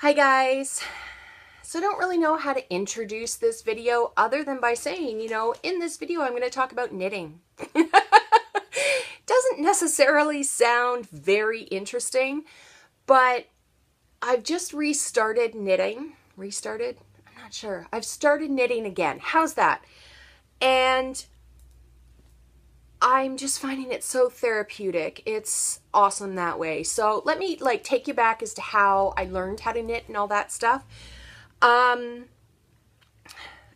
Hi guys. So I don't really know how to introduce this video other than by saying, in this video I'm going to talk about knitting. Doesn't necessarily sound very interesting, but I've just restarted knitting. Restarted? I'm not sure. I've started knitting again. How's that? And I'm just finding it so therapeutic. It's awesome that way. So let me take you back as to how I learned how to knit and all that stuff.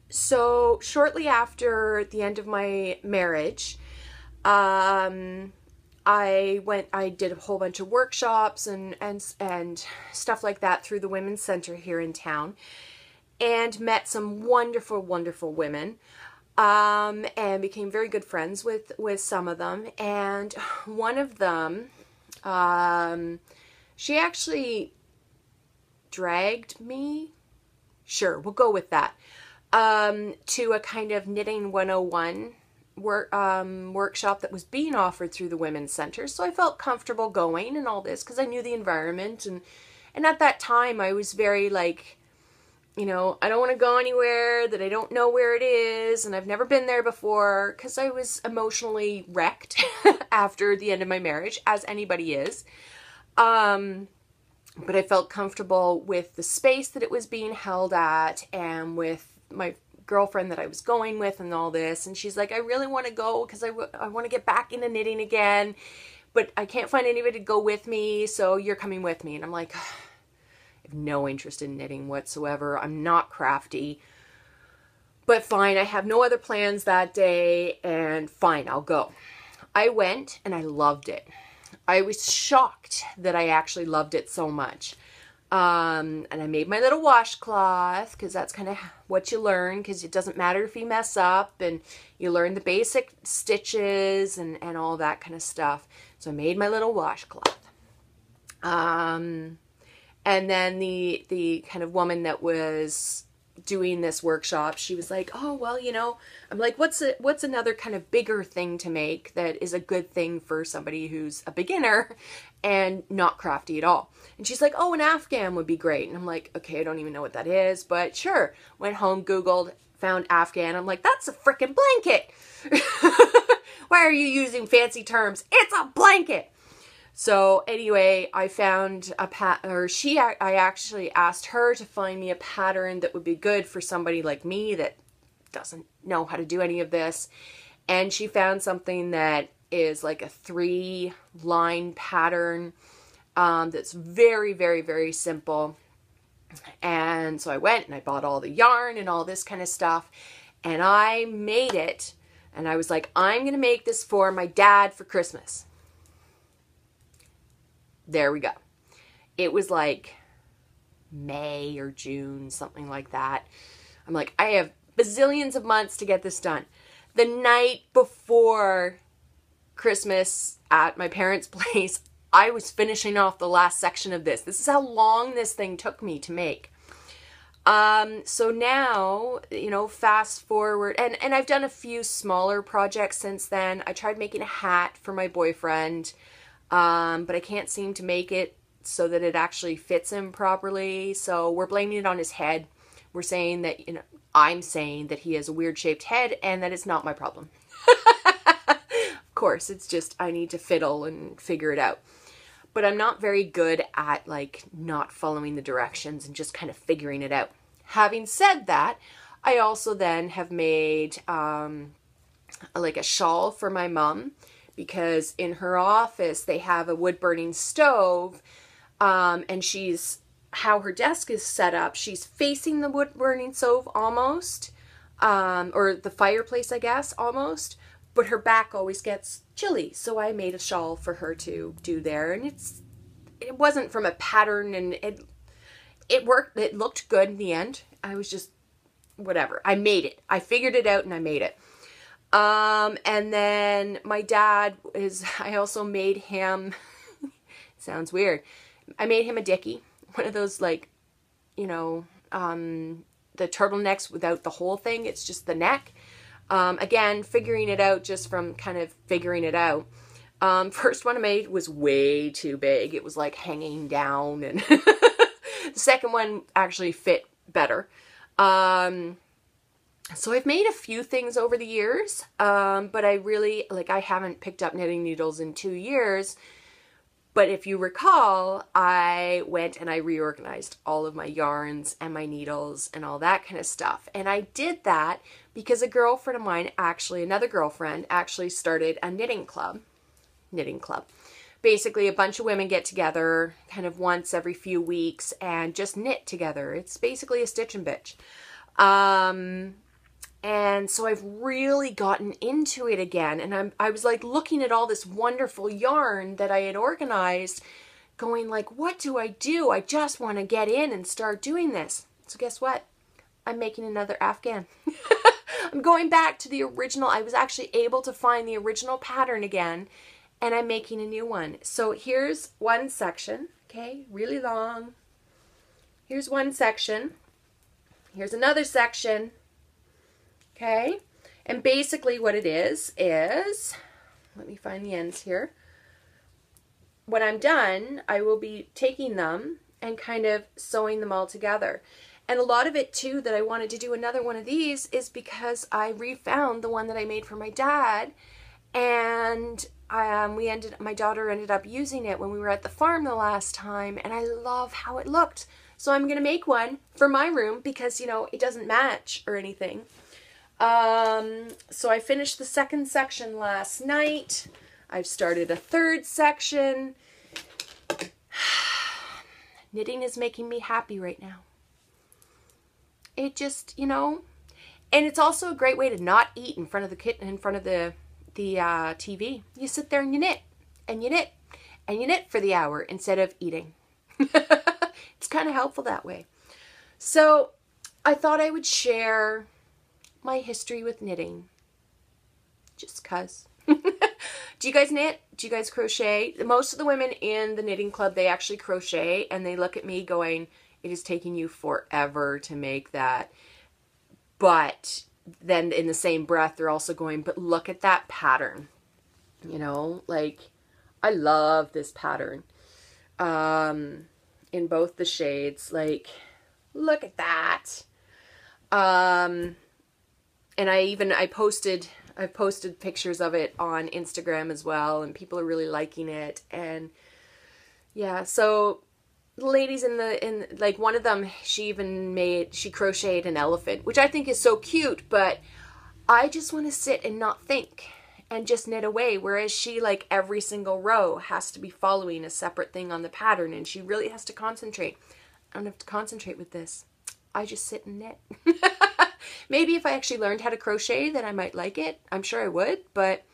So shortly after the end of my marriage, I did a whole bunch of workshops and stuff like that through the Women's Center here in town, and met some wonderful, wonderful women. And became very good friends with some of them. And one of them, she actually dragged me, sure, we'll go with that, to a kind of Knitting 101 workshop that was being offered through the Women's Center. So I felt comfortable going and all this because I knew the environment. And at that time I was very I don't want to go anywhere that I don't know where it is, and I've never been there before because I was emotionally wrecked after the end of my marriage, as anybody is. But I felt comfortable with the space that it was being held at and with my girlfriend that I was going with and all this. And she's like, I really want to go because I want to get back into knitting again, but I can't find anybody to go with me, so you're coming with me. And I'm like, no interest in knitting whatsoever. I'm not crafty, but fine. I have no other plans that day, and fine, I'll go. I went and I loved it. I was shocked that I actually loved it so much. And I made my little washcloth because that's kind of what you learn, because it doesn't matter if you mess up, and you learn the basic stitches and all that kind of stuff. So I made my little washcloth. And then the kind of woman that was doing this workshop, she was like, oh, well, I'm like, what's another kind of bigger thing to make that is a good thing for somebody who's a beginner and not crafty at all? And she's like, oh, an Afghan would be great. And I'm like, okay, I don't even know what that is, but sure. Went home, Googled, found Afghan. I'm like, that's a freaking blanket. Why are you using fancy terms? It's a blanket. So anyway, I found I actually asked her to find me a pattern that would be good for somebody like me that doesn't know how to do any of this. And she found something that is like a 3-line pattern that's very, very, very simple. And so I went and I bought all the yarn and all this kind of stuff, and I made it. And I was like, I'm going to make this for my dad for Christmas. There we go. It was like May or June, something like that. I'm like, I have bazillions of months to get this done. The night before Christmas at my parents' place, I was finishing off the last section of this. This is how long this thing took me to make. So now, fast forward, and I've done a few smaller projects since then. I tried making a hat for my boyfriend, but I can't seem to make it so that it actually fits him properly. So we're blaming it on his head. We're saying that, I'm saying that he has a weird shaped head and that it's not my problem. Of course, it's just I need to fiddle and figure it out. But I'm not very good at not following the directions and just kind of figuring it out. Having said that, I also then have made a shawl for my mom, because in her office they have a wood-burning stove, and how her desk is set up, she's facing the wood-burning stove almost, or the fireplace, I guess, almost, but her back always gets chilly. So I made a shawl for her to do there, and it wasn't from a pattern, and it worked. It looked good in the end. I was just, whatever. I made it. I figured it out and I made it. And then my dad I also made him, sounds weird, I made him a dickie, one of those the turtlemecks without the whole thing, it's just the neck. Again, figuring it out just from kind of figuring it out. First one I made was way too big. It was like hanging down, and The second one actually fit better. So I've made a few things over the years, but I haven't picked up knitting needles in 2 years. But if you recall, I went and I reorganized all of my yarns and my needles and all that kind of stuff. And I did that because a girlfriend of mine, another girlfriend, actually started a knitting club. Basically, a bunch of women get together kind of once every few weeks and just knit together. It's basically a stitch and bitch. And so I've really gotten into it again. And I was like looking at all this wonderful yarn that I had organized, going like, what do? I just want to get in and start doing this. So guess what? I'm making another Afghan. I'm going back to the original. I was actually able to find the original pattern again, and I'm making a new one. So here's one section, okay, really long. Here's one section. Here's another section. Okay, and basically what it is, let me find the ends here. When I'm done, I will be taking them and kind of sewing them all together. And a lot of it too that I wanted to do another one of these is because I refound the one that I made for my dad, and my daughter ended up using it when we were at the farm the last time, and I love how it looked. So I'm gonna make one for my room because, you know, it doesn't match or anything. So I finished the second section last night. I've started a third section. Knitting is making me happy right now. It just, you know, and it's also a great way to not eat in front of the TV. You sit there and you knit, and you knit, and you knit for the hour instead of eating. It's kind of helpful that way. So I thought I would share my history with knitting, just cause. Do you guys knit? Do you guys crochet? Most of the women in the knitting club, they actually crochet, and they look at me going, it is taking you forever to make that. But then in the same breath, they're also going, but look at that pattern. You know, like, I love this pattern. In both the shades, like, look at that. And I've posted pictures of it on Instagram as well, and people are really liking it. And yeah, so the ladies like one of them, she crocheted an elephant, which I think is so cute, but I just want to sit and not think and just knit away, whereas she, like, every single row has to be following a separate thing on the pattern, and she really has to concentrate. I don't have to concentrate with this. I just sit and knit. Maybe if I actually learned how to crochet, then I might like it. I'm sure I would, but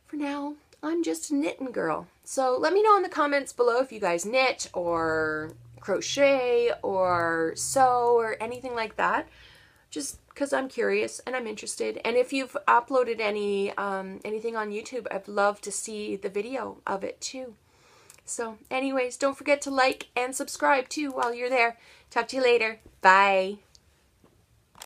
for now, I'm just a knitting girl. So let me know in the comments below if you guys knit or crochet or sew or anything like that, just because I'm curious and I'm interested. And if you've uploaded anything on YouTube, I'd love to see the video of it too. So anyways, don't forget to like and subscribe too while you're there. Talk to you later. Bye.